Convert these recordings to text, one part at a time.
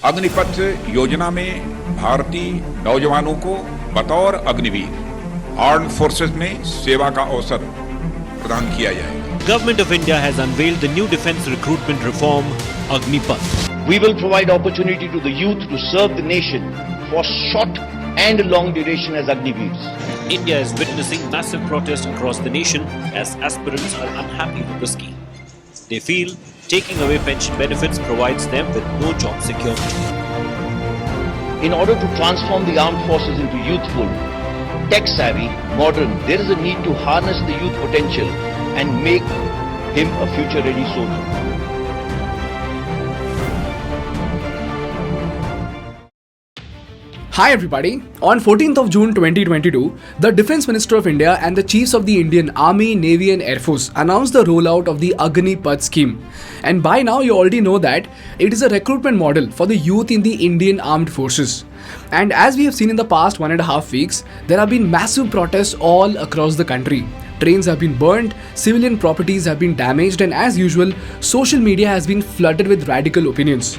अग्निपथ योजना में भारतीय नौजवानों को बतौर अग्निवीर आर्म्ड फोर्सेस में सेवा का अवसर प्रदान किया जाएगा। Government of India has unveiled the new defence recruitment reform, Agnipath. We will provide opportunity to the youth to serve the nation for short and long duration as Agniveers. India is witnessing massive protests across the nation as aspirants are unhappy with the scheme. They feel taking away pension benefits provides them with no job security. In order to transform the armed forces into youthful, tech-savvy, modern, there is a need to harness the youth potential and make him a future-ready soldier. Hi everybody, on 14th of June 2022, the Defence Minister of India and the Chiefs of the Indian Army, Navy and Air Force announced the rollout of the Agnipath scheme. And by now you already know that it is a recruitment model for the youth in the Indian Armed Forces. And as we have seen in the past 1.5 weeks, there have been massive protests all across the country. Trains have been burned, civilian properties have been damaged, and as usual, social media has been flooded with radical opinions.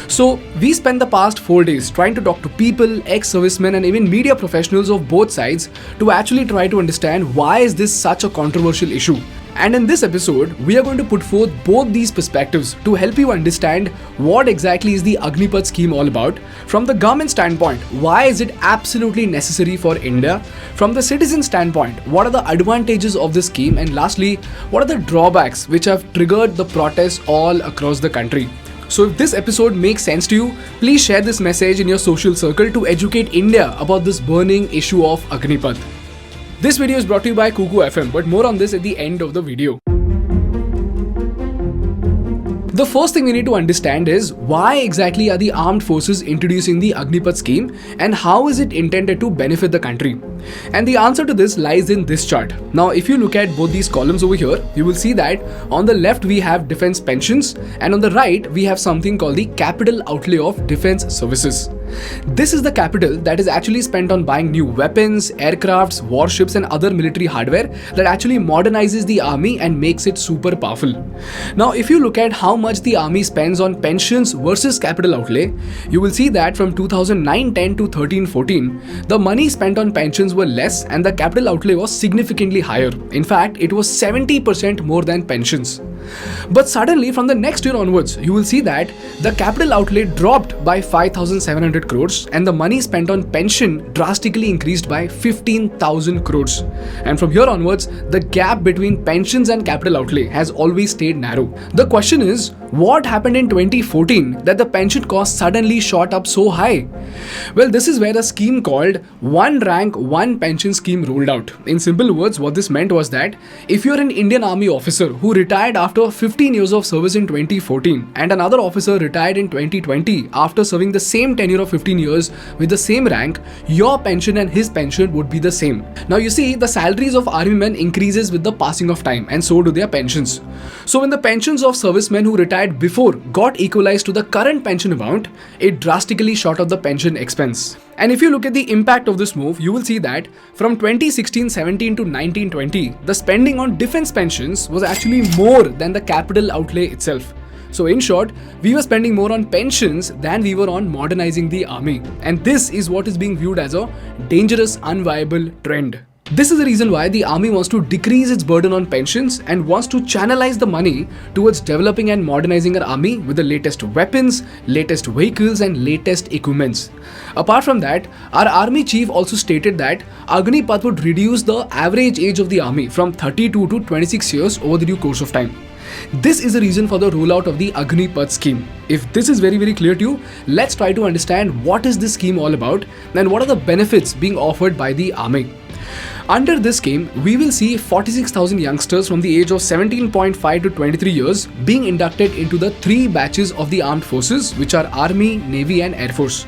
So, we spent the past 4 days trying to talk to people, ex-servicemen and even media professionals of both sides to actually try to understand why is this such a controversial issue. And in this episode, we are going to put forth both these perspectives to help you understand what exactly is the Agnipath scheme all about. From the government standpoint, why is it absolutely necessary for India? From the citizen standpoint, what are the advantages of this scheme? And lastly, what are the drawbacks which have triggered the protests all across the country? So if this episode makes sense to you, please share this message in your social circle to educate India about this burning issue of Agnipath. This video is brought to you by Kuku FM, but more on this at the end of the video. The first thing we need to understand is why exactly are the armed forces introducing the Agnipath scheme and how is it intended to benefit the country? And the answer to this lies in this chart. Now, if you look at both these columns over here, you will see that on the left we have defense pensions and on the right we have something called the capital outlay of defense services. This is the capital that is actually spent on buying new weapons, aircrafts, warships and other military hardware that actually modernizes the army and makes it super powerful. Now, if you look at how much the army spends on pensions versus capital outlay, you will see that from 2009-10 to 13-14, the money spent on pensions were less and the capital outlay was significantly higher. In fact, it was 70% more than pensions. But suddenly from the next year onwards, you will see that the capital outlay dropped by 5,700 crores and the money spent on pension drastically increased by 15,000 crores. And from here onwards, the gap between pensions and capital outlay has always stayed narrow. The question is, what happened in 2014 that the pension cost suddenly shot up so high? Well, this is where a scheme called One Rank, One Pension scheme rolled out. In simple words, what this meant was that if you're an Indian Army officer who retired after 15 years of service in 2014 and another officer retired in 2020 after serving the same tenure of 15 years with the same rank, your pension and his pension would be the same. Now you see, the salaries of army men increases with the passing of time and so do their pensions. So when the pensions of servicemen who retired before got equalized to the current pension amount, it drastically shot up the pension expense. And if you look at the impact of this move, you will see that from 2016-17 to 19-20, the spending on defense pensions was actually more than the capital outlay itself. So in short, we were spending more on pensions than we were on modernizing the army. And this is what is being viewed as a dangerous, unviable trend. This is the reason why the army wants to decrease its burden on pensions and wants to channelize the money towards developing and modernizing our army with the latest weapons, latest vehicles and latest equipments. Apart from that, our army chief also stated that Agnipath would reduce the average age of the army from 32 to 26 years over the due course of time. This is the reason for the rollout of the Agnipath scheme. If this is very clear to you, let's try to understand what is this scheme all about and what are the benefits being offered by the army. Under this scheme, we will see 46,000 youngsters from the age of 17.5 to 23 years being inducted into the 3 batches of the armed forces, which are Army, Navy and Air Force.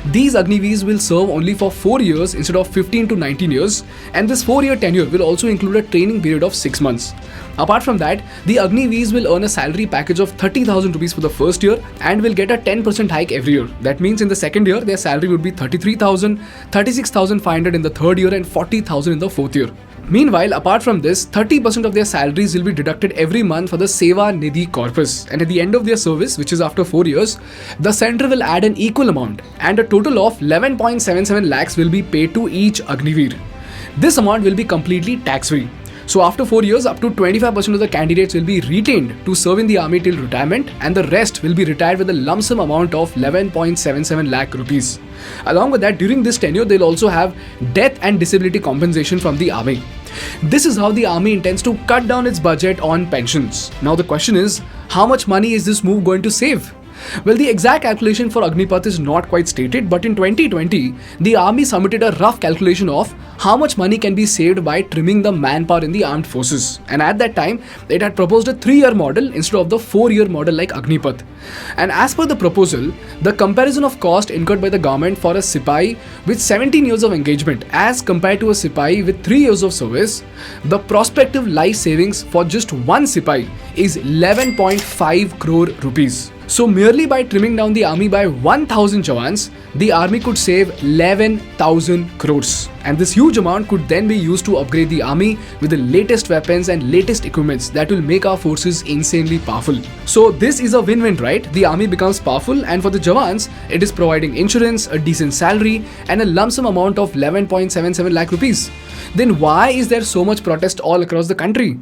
These Agniveers will serve only for 4 years instead of 15 to 19 years, and this 4-year tenure will also include a training period of 6 months. Apart from that, the Agniveers will earn a salary package of 30,000 rupees for the first year and will get a 10% hike every year. That means in the second year, their salary would be 33,000, 36,500 in the third year and 40,000 in the fourth year. Meanwhile, apart from this, 30% of their salaries will be deducted every month for the Seva Nidhi corpus. And at the end of their service, which is after 4 years, the center will add an equal amount and a total of 11.77 lakhs will be paid to each Agniveer. This amount will be completely tax-free. So after 4 years, up to 25% of the candidates will be retained to serve in the army till retirement, and the rest will be retired with a lump sum amount of 11.77 lakh rupees. Along with that, during this tenure, they'll also have death and disability compensation from the army. This is how the army intends to cut down its budget on pensions. Now the question is, how much money is this move going to save? Well, the exact calculation for Agnipath is not quite stated, but in 2020, the army submitted a rough calculation of how much money can be saved by trimming the manpower in the armed forces. And at that time, it had proposed a 3-year model instead of the 4-year model like Agnipath. And as per the proposal, the comparison of cost incurred by the government for a Sipahi with 17 years of engagement as compared to a Sipahi with 3 years of service, the prospective life savings for just one Sipahi is 11.5 crore rupees. So merely by trimming down the army by 1,000 jawans, the army could save 11,000 crores. And this huge amount could then be used to upgrade the army with the latest weapons and latest equipments that will make our forces insanely powerful. So this is a win-win, right? The army becomes powerful, and for the jawans, it is providing insurance, a decent salary, and a lump sum amount of 11.77 lakh rupees. Then why is there so much protest all across the country?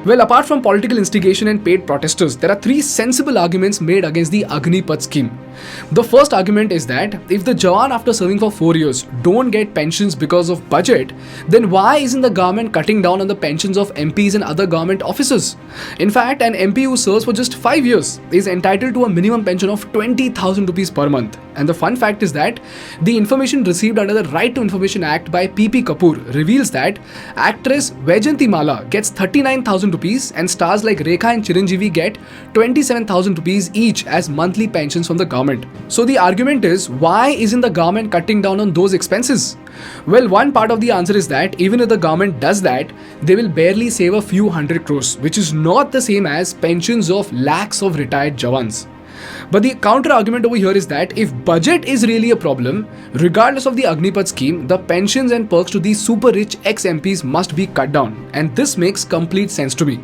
Well, apart from political instigation and paid protesters, there are 3 sensible arguments made against the Agnipath scheme. The first argument is that if the Jawan after serving for 4 years don't get pensions because of budget, then why isn't the government cutting down on the pensions of MPs and other government officers? In fact, an MP who serves for just 5 years is entitled to a minimum pension of 20,000 rupees per month. And the fun fact is that the information received under the Right to Information Act by P.P. Kapoor reveals that actress Vaijayanti Mala gets 39,000 rupees and stars like Rekha and Chiranjeevi get 27,000 rupees each as monthly pensions from the government. So the argument is, why isn't the government cutting down on those expenses? Well, one part of the answer is that even if the government does that, they will barely save a few hundred crores, which is not the same as pensions of lakhs of retired Jawans. But the counter argument over here is that if budget is really a problem, regardless of the Agnipath scheme, the pensions and perks to these super rich ex-MPs must be cut down, and this makes complete sense to me.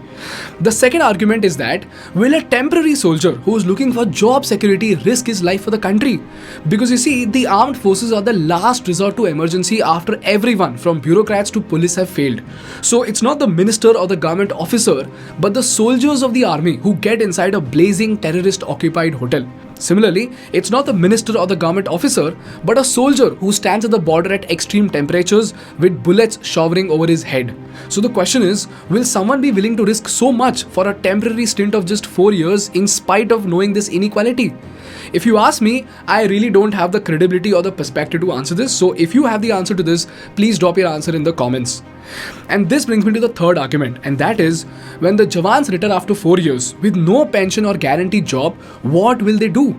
The second argument is that will a temporary soldier who is looking for job security risk his life for the country? Because you see, the armed forces are the last resort to emergency after everyone from bureaucrats to police have failed. So it's not the minister or the government officer, but the soldiers of the army who get inside a blazing terrorist occupied hotel. Similarly, it's not the minister or the government officer, but a soldier who stands at the border at extreme temperatures with bullets showering over his head. So the question is, will someone be willing to risk so much for a temporary stint of just 4 years in spite of knowing this inequality? If you ask me, I really don't have the credibility or the perspective to answer this. So if you have the answer to this, please drop your answer in the comments. And this brings me to the third argument, and that is, when the Jawans retire after 4 years with no pension or guaranteed job, what will they do?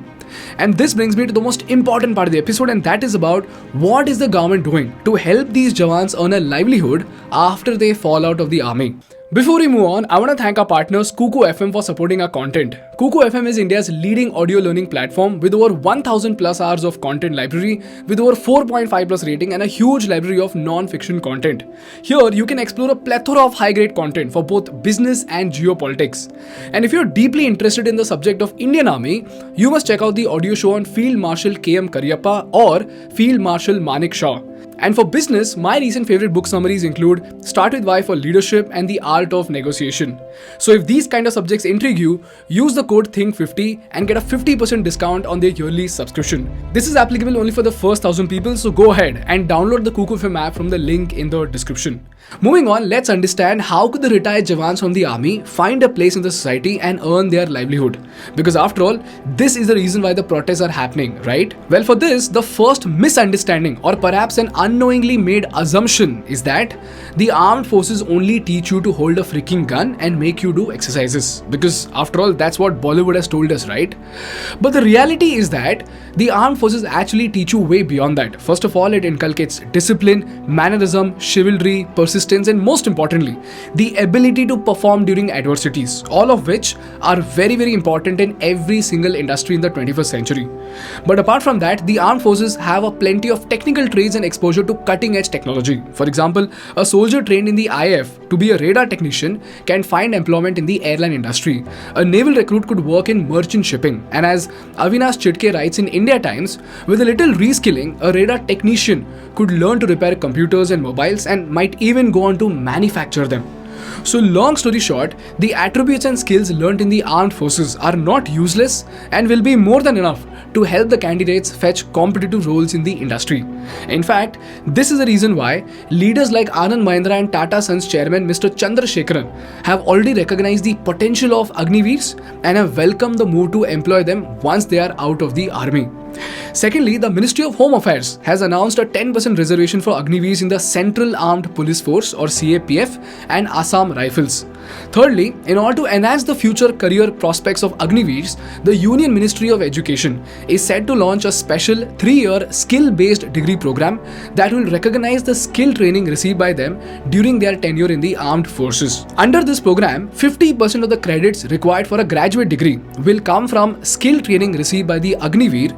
And this brings me to the most important part of the episode, and that is about what is the government doing to help these Jawans earn a livelihood after they fall out of the army. Before we move on, I want to thank our partners Kuku FM for supporting our content. Kuku FM is India's leading audio learning platform with over 1000 plus hours of content library, with over 4.5 plus rating and a huge library of non-fiction content. Here, you can explore a plethora of high-grade content for both business and geopolitics. And if you're deeply interested in the subject of Indian Army, you must check out the audio show on Field Marshal K.M. Karyappa or Field Marshal Manik Shah. And for business, my recent favorite book summaries include Start With Why for Leadership and The Art of Negotiation. So if these kind of subjects intrigue you, use the code THINK50 and get a 50% discount on their yearly subscription. This is applicable only for the first 1,000 people, so go ahead and download the Kuku FM app from the link in the description. Moving on, let's understand how could the retired Jawans from the army find a place in the society and earn their livelihood. Because after all, this is the reason why the protests are happening, right? Well, for this, the first misunderstanding or perhaps an unknowingly made assumption is that the armed forces only teach you to hold a freaking gun and make you do exercises. Because after all, that's what Bollywood has told us, right? But the reality is that the armed forces actually teach you way beyond that. First of all, it inculcates discipline, mannerism, chivalry, persistence, and most importantly, the ability to perform during adversities, all of which are very, very important in every single industry in the 21st century. But apart from that, the armed forces have a plenty of technical trades and exposure to cutting edge technology. For example, a soldier trained in the IF to be a radar technician can find employment in the airline industry. A naval recruit could work in merchant shipping. And as Avinash Chitke writes in India Times, with a little reskilling, a radar technician could learn to repair computers and mobiles and might even go on to manufacture them. So long story short, the attributes and skills learnt in the armed forces are not useless and will be more than enough to help the candidates fetch competitive roles in the industry. In fact, this is the reason why leaders like Anand Mahindra and Tata Sons chairman Mr. Chandrasekharan have already recognized the potential of Agniveers and have welcomed the move to employ them once they are out of the army. Secondly, the Ministry of Home Affairs has announced a 10% reservation for Agniveers in the Central Armed Police Force or CAPF and Assam Rifles. Thirdly, in order to enhance the future career prospects of Agniveers, the Union Ministry of Education is set to launch a special 3-year skill-based degree program that will recognize the skill training received by them during their tenure in the armed forces. Under this program, 50% of the credits required for a graduate degree will come from skill training received by the Agniveer,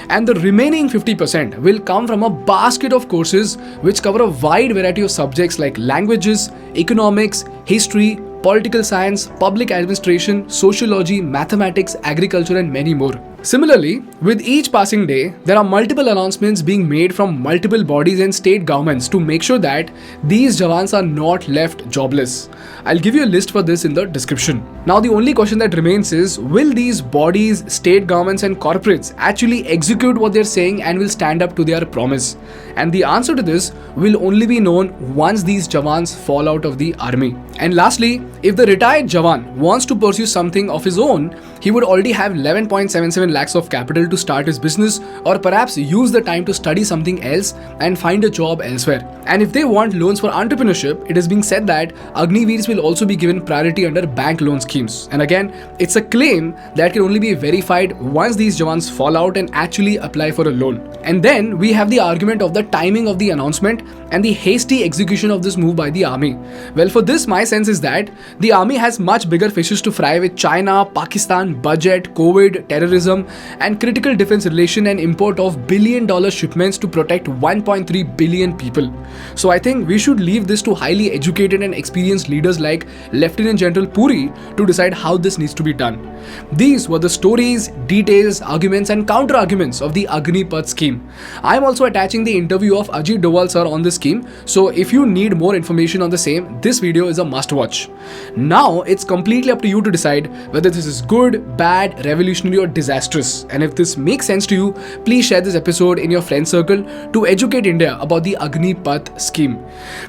and the remaining 50% will come from a basket of courses which cover a wide variety of subjects like languages, economics, history, political science, public administration, sociology, mathematics, agriculture, and many more. Similarly, with each passing day, there are multiple announcements being made from multiple bodies and state governments to make sure that these Jawans are not left jobless. I'll give you a list for this in the description. Now, the only question that remains is, will these bodies, state governments, and corporates actually execute what they're saying and will stand up to their promise? And the answer to this will only be known once these Jawans fall out of the army. And lastly, if the retired Jawan wants to pursue something of his own, he would already have 11.77 lakhs of capital to start his business, or perhaps use the time to study something else and find a job elsewhere. And if they want loans for entrepreneurship, it is being said that Agniveers will also be given priority under bank loan schemes. And again, it's a claim that can only be verified once these Jawans fall out and actually apply for a loan. And then we have the argument of the timing of the announcement and the hasty execution of this move by the army. Well, for this, my sense is that the army has much bigger fishes to fry with China, Pakistan, budget, COVID, terrorism, and critical defense relation and import of billion-dollar shipments to protect 1.3 billion people. So I think we should leave this to highly educated and experienced leaders like Lieutenant General Puri to decide how this needs to be done. These were the stories, details, arguments, and counter-arguments of the Agnipath scheme. I am also attaching the interview of Ajit Doval sir on this scheme, so if you need more information on the same, this video is a must-watch. Now, it's completely up to you to decide whether this is good, bad, revolutionary, or disastrous. And if this makes sense to you, please share this episode in your friend circle to educate India about the Agnipath scheme.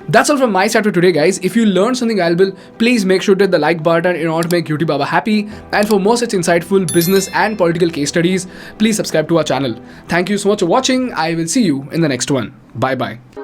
That's all from my side for today, guys. If you learned something valuable, please make sure to hit the like button in order to make YouTube Baba happy. And for more such insightful business and political case studies, please subscribe to our channel. Thank you so much for watching. I will see you in the next one. Bye bye.